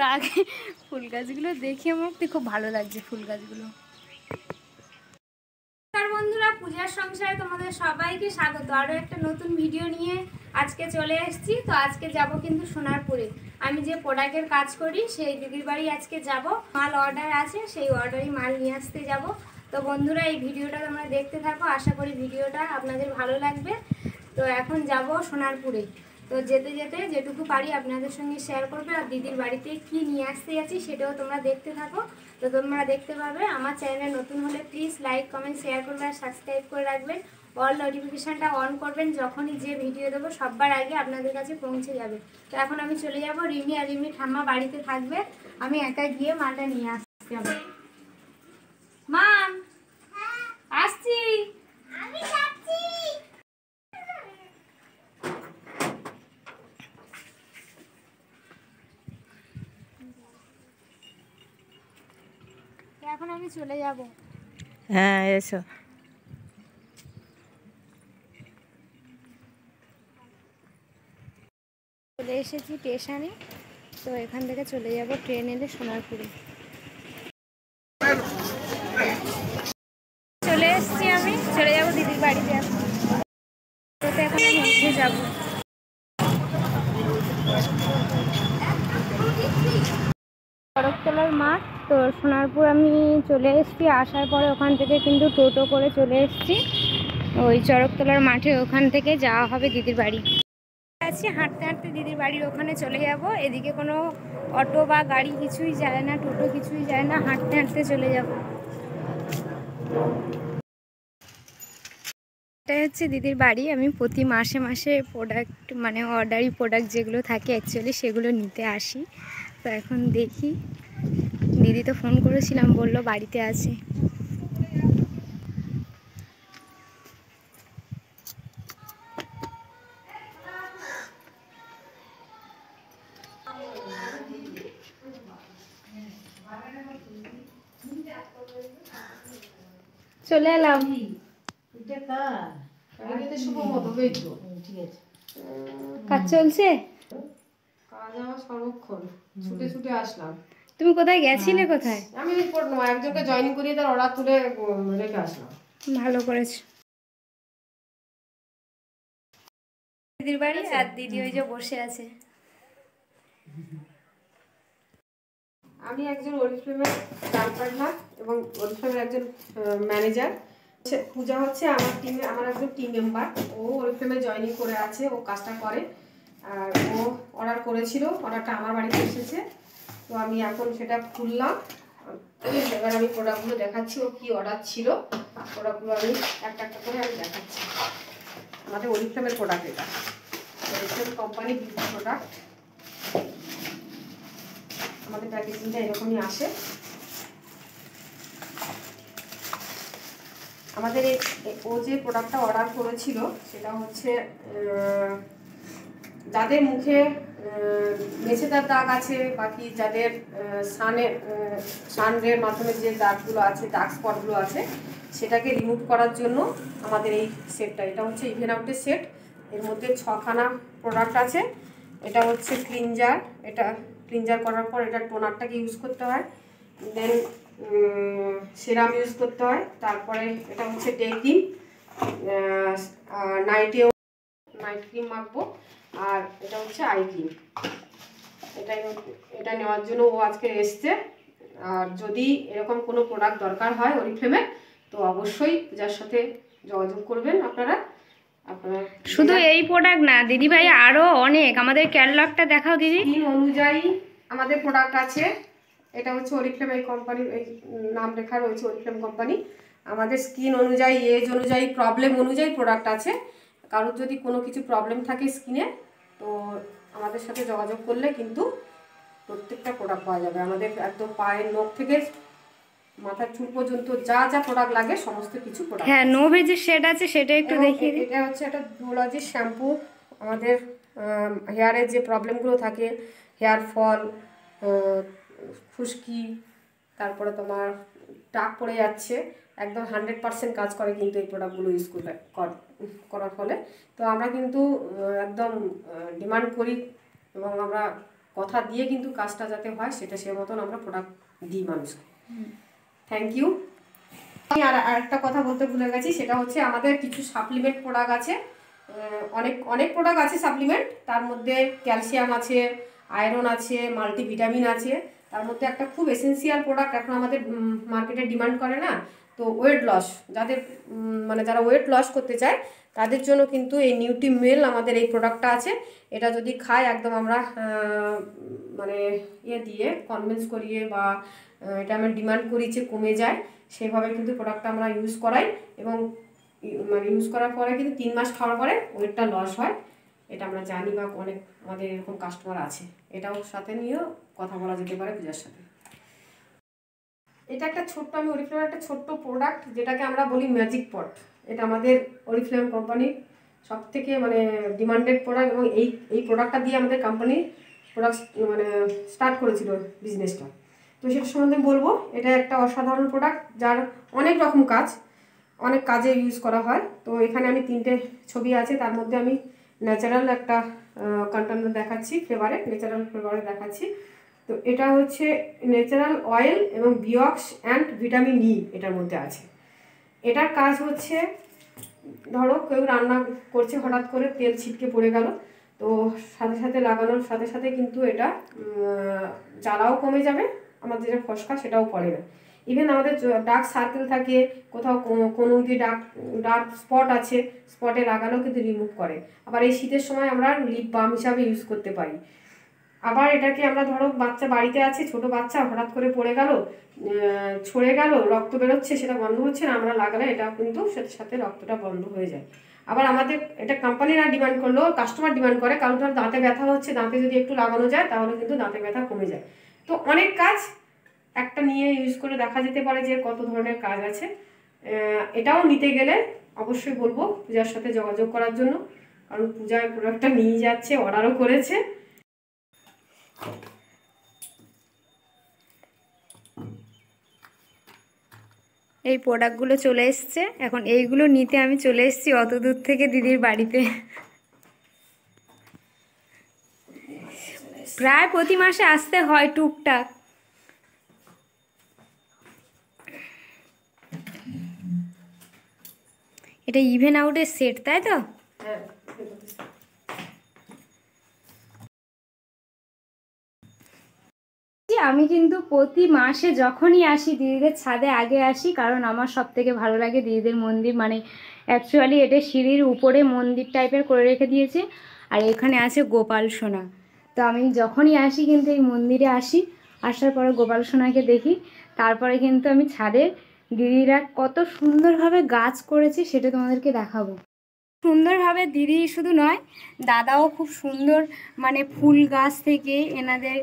রাগে ফুল গাছগুলো দেখে আমার খুব ভালো লাগছে ফুল গাছগুলো। বন্ধুরা, পূজার সংসারে তোমাদের সবাইকে স্বাগত। আরও একটা নতুন ভিডিও নিয়ে আজকে চলে এসেছি। তো আজকে যাব কিন্তু সোনারপুরে। আমি যে প্রোডাক্টের কাজ করি সেই দিদির বাড়ি আজকে যাব। মাল অর্ডার আছে, সেই অর্ডারই মাল নিয়ে আসতে যাব। তো বন্ধুরা, এই ভিডিওটা তোমরা দেখতে থাকো, আশা করি ভিডিওটা আপনাদের ভালো লাগবে। তো এখন যাব সোনারপুরে। তো যেতে যেতে যেটুকু পারি আপনাদের সঙ্গে শেয়ার করবে, আর দিদির বাড়িতে কি নিয়ে আসতে যাচ্ছি সেটাও তোমরা দেখতে থাকো। তো তোমরা দেখতে পাবে। আমার চ্যানেলে নতুন হলে প্লিজ লাইক কমেন্ট শেয়ার করবে আর সাবস্ক্রাইব করে রাখবেন। অল নোটিফিকেশানটা অন করবেন, যখনই যে ভিডিও দেবো সবার আগে আপনাদের কাছে পৌঁছে যাবে। তো এখন আমি চলে যাব। রিমি আর রিমি ঠাম্মা বাড়িতে থাকবে, আমি একা গিয়ে মালটা নিয়ে আসতে হবে। মা আসছি। এখন আমি চলে যাব। হ্যাঁ, এসো। চলে এসেছি স্টেশনে। তো এখান থেকে চলে যাব ট্রেন এলে সোনারপুরে। চলে এসেছি, আমি চলে যাব দিদির বাড়িতে। এখন আমি উঠে যাব। চড়কতলার মাঠ। তো সোনারপুর আমি চলে এসেছি। আসার পরে ওখান থেকে কিন্তু টোটো করে চলে এসেছি ওই চড়কতলার মাঠে। ওখান থেকে যাওয়া হবে দিদির বাড়ি। আছি হাঁটতে হাঁটতে দিদির বাড়ির ওখানে চলে যাব। এদিকে কোনো অটো বা গাড়ি কিছুই যায় না, টোটো কিছুই যায় না, হাঁটতে হাঁটতে চলে যাব। এটাই হচ্ছে দিদির বাড়ি। আমি প্রতি মাসে মাসে প্রোডাক্ট মানে অর্ডারি প্রোডাক্ট যেগুলো থাকে অ্যাকচুয়ালি সেগুলো নিতে আসি। তো এখন দেখি, দিদি তো ফোন করেছিলাম, বললো বাড়িতে আছে। চলে এলাম। কাজ চলছে? কাজ আমার সর্বক্ষণ ছুটে ছুটে আসলাম। তুমি কোথায় গেছিলে? কোথায়? আমি একজনকে জয়েনিং করিয়ে তার অর্ডার তুলে রেখে আসলাম। ভালো করেছো। দিদির বাড়ি, আর দিদি ওই যে বসে আছে। আমি একজন অরিফ্লেমের স্টার পার্টনার এবং অরিফ্লেমের একজন ম্যানেজার। পূজা হচ্ছে আমার টিমে, আমার একজন টিম মেম্বার। ও অরিফ্লেমে জয়েনিং করে আছে, ও কাজটা করে। আর ও অর্ডার করেছিল, অর্ডারটা আমার বাড়িতে এসেছে। তো আমি এখন সেটা খুললাম। এবার আমি প্রোডাক্টগুলো দেখাচ্ছি ও কী অর্ডার ছিল। প্রোডাক্টগুলো আমি একটা একটা করে আমি দেখাচ্ছি। আমাদের অরিফ্লেমের প্রোডাক্ট, এটা অরিফ্লেম কোম্পানি প্রোডাক্ট। আমাদের প্যাকেজিংটা এরকমই আসে। আমাদের ও যে প্রোডাক্টটা অর্ডার করেছিল সেটা হচ্ছে যাদের মুখে মেছেদার দাগ আছে, বাকি যাদের সানের মাধ্যমে যে দাগগুলো আছে, ডার্ক স্পটগুলো আছে, সেটাকে রিমুভ করার জন্য আমাদের এই সেটটা। এটা হচ্ছে ইভেন আউটের সেট। এর মধ্যে 6খানা প্রোডাক্ট আছে। এটা হচ্ছে ক্লিনজার। এটা ক্লিনজার করার পর এটা টোনারটাকে ইউজ করতে হয়, দেন সেরাম ইউজ করতে হয়। তারপরে এটা হচ্ছে ডে ক্রিম, নাইট ক্রিম মাখবো। আর এটা হচ্ছে আই ক্রিম। এটা নেওয়ার জন্য ও আজকে এসছে। আর যদি এরকম কোনো প্রোডাক্ট দরকার হয় অরিফ্লেমের, তো অবশ্যই পূজার সাথে যোগাযোগ করবেন আপনারা। শুধু এই প্রোডাক্ট না দিদি ভাই, আরও অনেক। আমাদের ক্যাটালগটা দেখাও দিদি। স্কিন অনুযায়ী আমাদের প্রোডাক্ট আছে। এটা হচ্ছে অরিফ্লেম, এই কোম্পানির এই নাম লেখা রয়েছে অরিফ্লেম কোম্পানি। আমাদের স্কিন অনুযায়ী, এজ অনুযায়ী, প্রবলেম অনুযায়ী প্রোডাক্ট আছে। কারোর যদি কোনো কিছু প্রবলেম থাকে স্কিনে, তো আমাদের সাথে যোগাযোগ করলে কিন্তু প্রত্যেকটা প্রোডাক্ট পাওয়া যাবে। আমাদের একদম পায়ের নখ থেকে মাথার চুল পর্যন্ত যা যা প্রোডাক্ট লাগে সমস্ত কিছু প্রোডাক্ট। হ্যাঁ, নো ভেজের সেট আছে, সেটা একটু দেখিয়ে দিই। এটা হচ্ছে একটা ডুওলজি শ্যাম্পু। আমাদের হেয়ারের যে প্রবলেমগুলো থাকে, হেয়ার ফল, খুশকি, তারপরে তোমার টাক পড়ে যাচ্ছে, একদম 100% কাজ করে কিন্তু এই প্রোডাক্টগুলো ইউজ করার ফলে। তো আমরা কিন্তু একদম ডিমান্ড করি এবং আমরা কথা দিয়ে কিন্তু কাজটা যাতে হয় সেটা সে মতন আমরা প্রোডাক্ট দিই মানুষকে। Thank you. আমি আরেকটা কথা বলতে ভুলে গেছি, সেটা হচ্ছে আমাদের কিছু সাপ্লিমেন্ট প্রোডাক্ট আছে, অনেক অনেক প্রোডাক্ট আছে সাপ্লিমেন্ট। তার মধ্যে ক্যালসিয়াম আছে, আয়রন আছে, মাল্টিভিটামিন আছে। তার মধ্যে একটা খুব এসেন্সিয়াল প্রোডাক্ট এখন আমাদের মার্কেটে ডিমান্ড করে না, তো ওয়েট লস, যাদের মানে যারা ওয়েট লস করতে চায় তাদের জন্য কিন্তু এই নিউট্রিমেল আমাদের এই প্রোডাক্টটা আছে। এটা যদি খায় একদম আমরা মানে দিয়ে কনভিন্স করিয়ে বা এটা আমরা ডিমান্ড করি যে কমে যায়, সেভাবে কিন্তু প্রোডাক্টটা আমরা ইউজ করাই এবং মানে ইউজ করার পরে কিন্তু 3 মাস খাওয়ার পরে ওয়েটটা লস হয়। এটা আমরা জানি বা অনেক আমাদের এরকম কাস্টমার আছে। এটাও সাথে নিয়েও কথা বলা যেতে পারে পূজার সাথে। এটা একটা ছোট্ট, আমি অরিফ্লেমের একটা ছোট্ট প্রোডাক্ট যেটাকে আমরা বলি ম্যাজিক পট। এটা আমাদের অরিফ্লেম কোম্পানির সব থেকে মানে ডিমান্ডেড প্রোডাক্ট এবং এই প্রোডাক্টটা দিয়ে আমাদের কোম্পানি প্রোডাক্ট মানে স্টার্ট করেছিল বিজনেসটা। তো সেটা সম্বন্ধে বলবো, এটা একটা অসাধারণ প্রোডাক্ট যার অনেক রকম কাজ, অনেক কাজে ইউজ করা হয়। তো এখানে আমি 3টে ছবি আছে, তার মধ্যে আমি ন্যাচারাল একটা কন্টেনার দেখাচ্ছি, ন্যাচারাল ফ্লেভারে দেখাচ্ছি। তো এটা হচ্ছে ন্যাচারাল অয়েল এবং বিওক্স অ্যান্ড ভিটামিন ই এটার মধ্যে আছে। এটার কাজ হচ্ছে, ধরো কেউ রান্না করছে, হঠাৎ করে তেল ছিটকে পড়ে গেল, তো সাথে সাথে লাগানোর সাথে সাথে কিন্তু এটা জ্বালাও কমে যাবে, আমাদের যে ফসকা সেটাও পড়ে না। ইভেন আমাদের ডার্ক সার্কেল থাকে, কোথাও কোনো যদি ডার্ক স্পট আছে, স্পটে লাগালেও কিন্তু রিমুভ করে। আবার এই শীতের সময় আমরা লিপ বাম হিসাবে ইউজ করতে পারি। আবার এটাকে আমরা ধরো বাচ্চা বাড়িতে আছে, ছোট বাচ্চা হঠাৎ করে পড়ে গেল, ছড়ে গেল, রক্ত বেরোচ্ছে, সেটা বন্ধ হচ্ছে না, আমরা লাগালে এটাও কিন্তু সাথে সাথে রক্তটা বন্ধ হয়ে যায়। আবার আমাদের এটা কোম্পানিরা ডিমান্ড করলেও কাস্টমার ডিমান্ড করে, কারণ ধর দাঁতে ব্যথা হচ্ছে, দাঁতে যদি একটু লাগানো যায় তাহলে কিন্তু দাঁতে ব্যথা কমে যায়। তো অনেক কাজ একটা নিয়ে ইউজ করে দেখা যেতে পারে যে কত ধরনের কাজ আছে। এটাও নিতে গেলে অবশ্যই বলবো পূজার সাথে যোগাযোগ করার জন্য, কারণ পূজার প্রোডাক্টটা নিয়ে যাচ্ছে, অর্ডারও করেছে। এই প্রোডাক্টগুলো চলে এসছে, এখন এইগুলো নিতে আমি চলে এসেছি অত দূর থেকে দিদির বাড়িতে। প্রায় প্রতি মাসে আসতে হয় টুকটাক। এটা ইভেন আউটের সেট, তাই তো? হ্যাঁ। আমি কিন্তু প্রতি মাসে যখনই আসি দিদিদের ছাদে আগে আসি, কারণ আমার সব থেকে ভালো লাগে দিদিদের মন্দির। মানে অ্যাকচুয়ালি এটা সিঁড়ির উপরে মন্দির টাইপের করে রেখে দিয়েছে, আর এখানে আছে গোপাল সোনা। তো আমি যখনই আসি কিন্তু এই মন্দিরে আসি, আসার পরে গোপাল সোনাকে দেখি, তারপরে কিন্তু আমি ছাদে দিদিরা কত সুন্দরভাবে গাছ করেছে সেটা তোমাদেরকে দেখাবো। সুন্দরভাবে দিদি শুধু নয়, দাদাও খুব সুন্দর, মানে ফুল গাছ থেকে এনাদের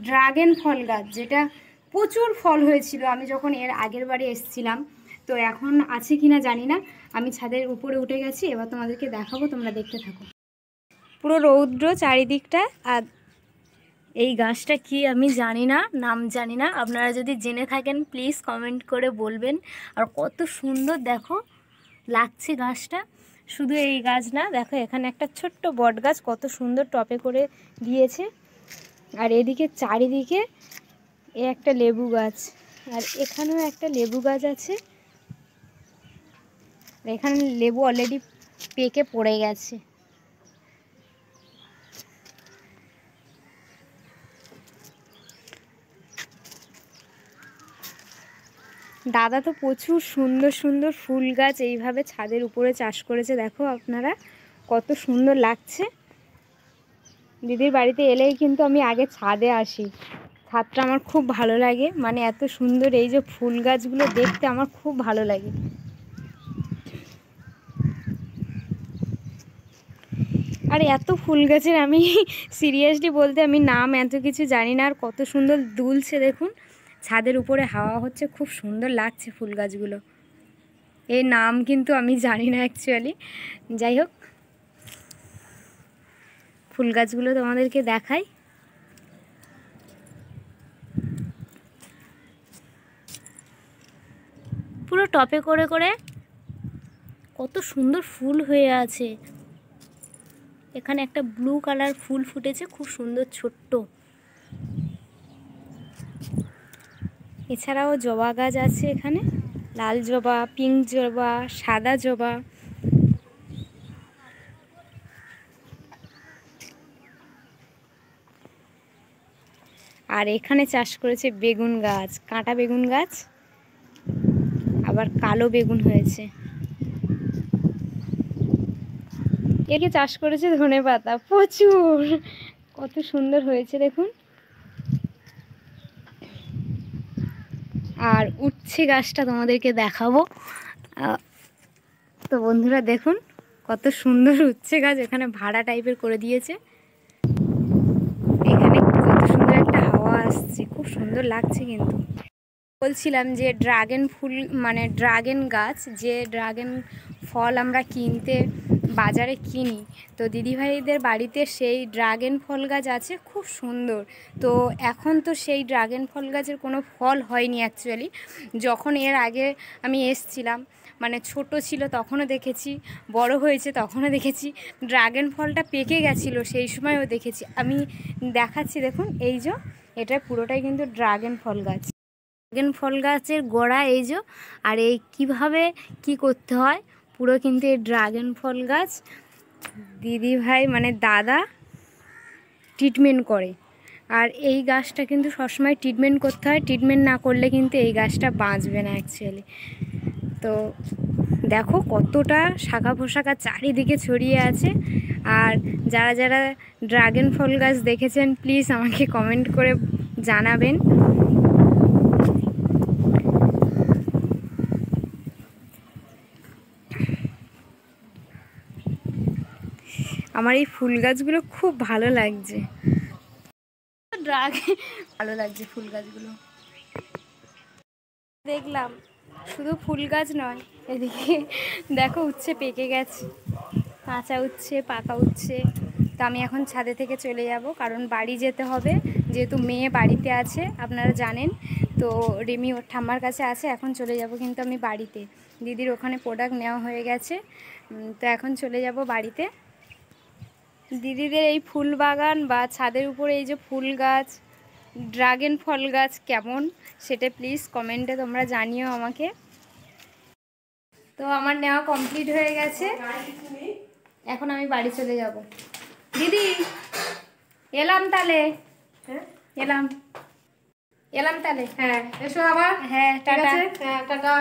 ড্রাগন ফল গাছ, যেটা প্রচুর ফল হয়েছিল আমি যখন এর আগের বারে এসেছিলাম। তো এখন আছে কিনা জানি না, আমি ছাদের উপরে উঠে গেছি, এবার তোমাদেরকে দেখাবো, তোমরা দেখতে থাকো। পুরো রৌদ্র চারিদিকটা। আর এই গাছটা কি আমি জানি না, নাম জানি না, আপনারা যদি জেনে থাকেন প্লিজ কমেন্ট করে বলবেন। আর কত সুন্দর দেখো লাগছে গাছটা। শুধু এই গাছ না, দেখো এখানে একটা ছোট্ট বট গাছ কত সুন্দর টপে করে দিয়েছে, আর এদিকে চারিদিকে এ একটা লেবু গাছ, আর এখানেও একটা লেবু গাছ আছে। এখানে লেবু অলরেডি পেকে পড়ে গেছে। দাদা তো প্রচুর সুন্দর সুন্দর ফুল গাছ এইভাবে ছাদের উপরে চাষ করেছে, দেখো আপনারা কত সুন্দর লাগছে। দিদির বাড়িতে এলেই কিন্তু আমি আগে ছাদে আসি, ছাদটা আমার খুব ভালো লাগে, মানে এত সুন্দর এই যে ফুল গাছগুলো দেখতে আমার খুব ভালো লাগে। আর এত ফুল গাছের আমি সিরিয়াসলি বলতে আমি নাম এত কিছু জানি না, আর কত সুন্দর দুলছে দেখুন, ছাদের উপরে হাওয়া হচ্ছে, খুব সুন্দর লাগছে ফুল গাছগুলো। এই নাম কিন্তু আমি জানি না অ্যাকচুয়ালি। যাই হোক, ফুল গাছগুলো তোমাদেরকে দেখাই। পুরো টপে করে করে কত সুন্দর ফুল হয়ে আছে। এখানে একটা ব্লু কালার ফুল ফুটেছে, খুব সুন্দর ছোট্ট। এছাড়াও জবা গাছ আছে এখানে, লাল জবা, পিঙ্ক জবা, সাদা জবা। আর এখানে চাষ করেছে বেগুন গাছ, কাঁটা বেগুন গাছ, আবার কালো বেগুন হয়েছে। একে চাষ করেছে ধনেপাতা, প্রচুর, কত সুন্দর হয়েছে দেখুন। আর উচ্ছে গাছটা তোমাদেরকে দেখাবো। তো বন্ধুরা দেখুন কত সুন্দর উচ্ছে গাছ, এখানে ভাড়া টাইপের করে দিয়েছে। এখানে কত সুন্দর একটা হাওয়া আসছে, খুব সুন্দর লাগছে। কিন্তু বলছিলাম যে ড্রাগন ফুল মানে ড্রাগন গাছ, যে ড্রাগন ফল আমরা কিনতে বাজারে কিনি, তো দিদিভাইদের বাড়িতে সেই ড্রাগন ফল গাছ আছে, খুব সুন্দর। তো এখন তো সেই ড্রাগন ফল গাছের কোনো ফল হয়নি অ্যাকচুয়ালি। যখন এর আগে আমি এসছিলাম, মানে ছোট ছিল তখনও দেখেছি, বড় হয়েছে তখনও দেখেছি, ড্রাগন ফলটা পেকে গেছিলো সেই সময়ও দেখেছি। আমি দেখাচ্ছি দেখুন, এই যে এটা পুরোটাই কিন্তু ড্রাগন ফল গাছ। ড্রাগন ফল গাছের গোড়া এই যে, আর এই কিভাবে কি করতে হয় পুরো কিন্তু এই ড্রাগন ফল গাছ দিদিভাই মানে দাদা ট্রিটমেন্ট করে। আর এই গাছটা কিন্তু সবসময় ট্রিটমেন্ট করতে হয়, ট্রিটমেন্ট না করলে কিন্তু এই গাছটা বাঁচবে না অ্যাকচুয়ালি। তো দেখো কতটা শাখা পোশাখা চারিদিকে ছড়িয়ে আছে। আর যারা যারা ড্রাগন ফল গাছ দেখেছেন প্লিজ আমাকে কমেন্ট করে জানাবেন। আমার এই ফুল গাছগুলো খুব ভালো লাগছে, ভালো লাগছে ফুল গাছগুলো দেখলাম। শুধু ফুল গাছ নয়, এদিকে দেখো উচ্ছে পেকে গেছে, কাঁচা উচ্ছে, পাকা উচ্ছে। তো আমি এখন ছাদে থেকে চলে যাব, কারণ বাড়ি যেতে হবে, যেহেতু মেয়ে বাড়িতে আছে আপনারা জানেন। তো রিমি ওর ঠাম্মার কাছে আছে, এখন চলে যাব কিন্তু আমি বাড়িতে। দিদির ওখানে প্রোডাক্ট নেওয়া হয়ে গেছে, তো এখন চলে যাব বাড়িতে। দিদিদের এই ফুল বাগান বা ছাদের উপরে এই যে ফুল গাছ, ড্রাগন ফল গাছ কেমন সেটা প্লিজ কমেন্টে তোমরা জানিও আমাকে। তো আমার নেওয়া কমপ্লিট হয়ে গেছে, এখন আমি বাড়ি চলে যাব। দিদি এলাম তাহলে, এলাম তাহলে। হ্যাঁ এসো আবার। হ্যাঁ টাটা। হ্যাঁ টাটা।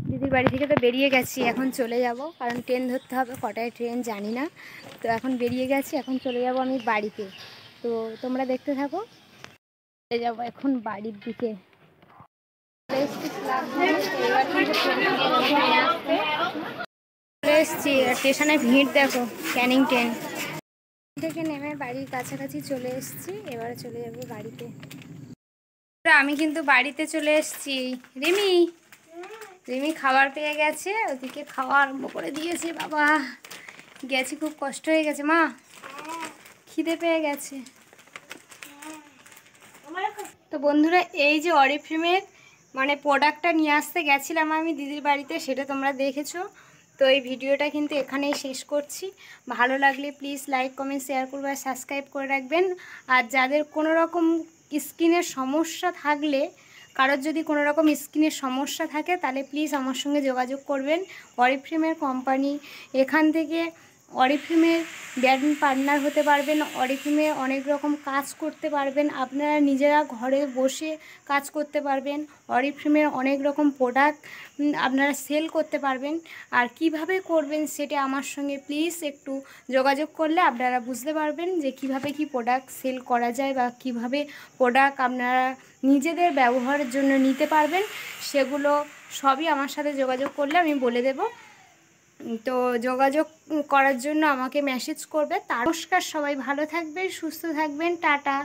দিদির বাড়ি থেকে তো বেরিয়ে গেছি, এখন চলে যাব, কারণ ট্রেন ধরতে হবে, কটায় ট্রেন জানি না। তো এখন বেরিয়ে গেছি, এখন চলে যাব আমি বাড়িতে। তো তোমরা দেখতে থাকো, চলে যাব এখন বাড়ির দিকে। চলে এসছি, স্টেশনে ভিড় দেখো, ক্যানিং ট্রেন থেকে নেমে বাড়ির কাছাকাছি চলে এসছি, এবারে চলে যাব বাড়িতে। আমি কিন্তু বাড়িতে চলে এসছি। রিমি খাবার পেয়ে গেছে, ওদিকে খাওয়া আরম্ভ করে দিয়েছে। বাবা গেছি, খুব কষ্ট হয়ে গেছে মা, খিদে পেয়ে গেছে। তো বন্ধুরা এই যে অরিফ্লেমের মানে প্রোডাক্টটা নিয়ে আসতে গেছিলাম আমি দিদির বাড়িতে, সেটা তোমরা দেখেছো। তো এই ভিডিওটা কিন্তু এখানেই শেষ করছি। ভালো লাগলে প্লিজ লাইক, কমেন্ট, শেয়ার করবে আর সাবস্ক্রাইব করে রাখবেন। আর যাদের কোনো রকম স্কিনের সমস্যা থাকলে, কারোর যদি কোনো রকম স্কিনের সমস্যা থাকে তাহলে প্লিজ আমার সঙ্গে যোগাযোগ করবেন। অরিফ্লেমের কোম্পানি, এখান থেকে অরিফ্লেমের ব্র্যান্ড পার্টনার হতে পারবেন। অরিফ্লেমে অনেক রকম কাজ করতে পারবেন, আপনারা নিজেরা ঘরে বসে কাজ করতে পারবেন। অরিফ্লেমের অনেক রকম প্রোডাক্ট আপনারা সেল করতে পারবেন। আর কিভাবে করবেন সেটা আমার সঙ্গে প্লিজ একটু যোগাযোগ করলে আপনারা বুঝতে পারবেন যে কিভাবে কি প্রোডাক্ট সেল করা যায়, বা কিভাবে প্রোডাক্ট আপনারা নিজেদের ব্যবহারের জন্য নিতে পারবেন। সেগুলো সবই আমার সাথে যোগাযোগ করলে আমি বলে দেব। তো যোগাযোগ করার জন্য আমাকে মেসেজ করবে। নমস্কার, সবাই ভালো থাকবেন, সুস্থ থাকবেন, টাটা।